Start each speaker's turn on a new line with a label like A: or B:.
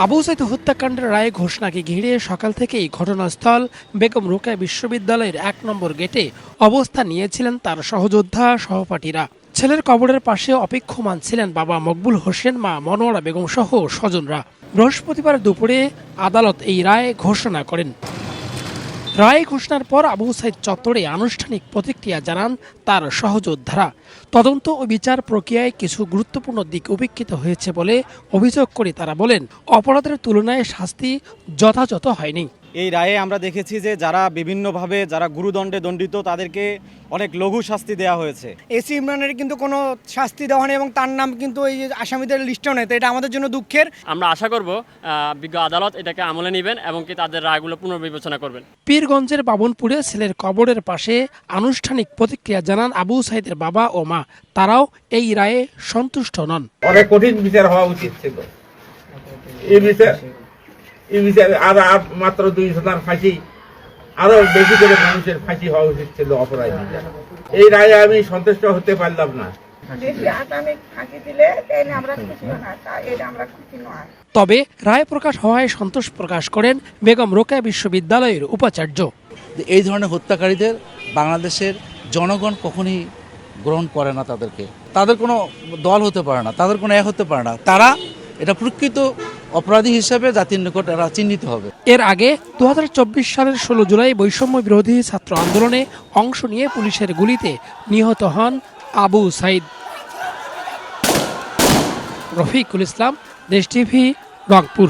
A: আবু সাইদ হত্যাকাণ্ডের রায় ঘোষণাকে ঘিরে সকাল থেকেই ঘটনাস্থল বেগম রোকেয়া বিশ্ববিদ্যালয়ের ১ নম্বর গেটে অবস্থান নিয়েছিলেন তার সহযোদ্ধা সহপাঠীরা। ছেলের কবরের পাশে অপেক্ষমান ছিলেন বাবা মকবুল হোসেন, মা মনোয়ারা বেগম সহ স্বজনরা। বৃহস্পতিবার দুপুরে আদালত এই রায় ঘোষণা করেন। রায় ঘোষণার পর আবু সাইদ চত্বরে আনুষ্ঠানিক প্রতিক্রিয়া জানান তার সহযোদ্ধারা। তদন্ত ও বিচার প্রক্রিয়ায় কিছু গুরুত্বপূর্ণ দিক উপেক্ষিত হয়েছে বলে অভিযোগ করে তারা বলেন, অপরাধের তুলনায় শাস্তি যথাযথ হয়নি।
B: এই রায়ে আমরা দেখেছি যে যারা বিভিন্নভাবে যারা গুরুদণ্ডে দণ্ডিত তাদেরকে অনেক লঘু শাস্তি দেওয়া হয়েছে।
C: এসি ইমরানের কিন্তু কোনো শাস্তি দেওয়া হয়নি এবং তার নাম কিন্তু এই আসামিদের লিস্টেও নেই। তো এটা আমাদের জন্য দুঃখের।
D: আমরা আশা করব বিজ্ঞ আদালত এটাকে আমলে নেবেন এবং কি তাদের রায়গুলো পুনর্বিবেচনা করবেন।
A: পীরগঞ্জের বাবনপুরে ছেলের কবরের পাশে আনুষ্ঠানিক প্রতিক্রিয়া জানান আবু সাইদের বাবা ও মা। তারাও এই রায়ে সন্তুষ্ট নন।
E: অনেক কঠিন বিচার হওয়া উচিত ছিল। এই বিচার আর মাত্র 2 শতাংশ ফাঁসি, আরো বেশি করে মানুষের ফাঁসি হওয়া উচিত ছিল অপরাধী। এই রায়ে আমি সন্তুষ্ট হতে পারলাম না।
A: তবে রায় প্রকাশ হওয়ায় সন্তোষ প্রকাশ করেন বেগম রোকেয়া বিশ্ববিদ্যালয়ের উপাচার্য।
F: এই ধরনের হত্যাকারীদের বাংলাদেশের জনগণ কখনই গ্রহণ করে না। তাদের কোনো দল হতে পারে না, তাদের কোনো এক হতে পারে না। তারা এটা প্রকৃত অপরাধী হিসেবে জাতির নিকট এরা চিহ্নিত হবে।
A: এর আগে 2024 সালের 16 জুলাই বৈষম্য বিরোধী ছাত্র আন্দোলনে অংশ নিয়ে পুলিশের গুলিতে নিহত হন আবু সাইদ। রফিকুল ইসলাম, দেশ টিভি, রংপুর।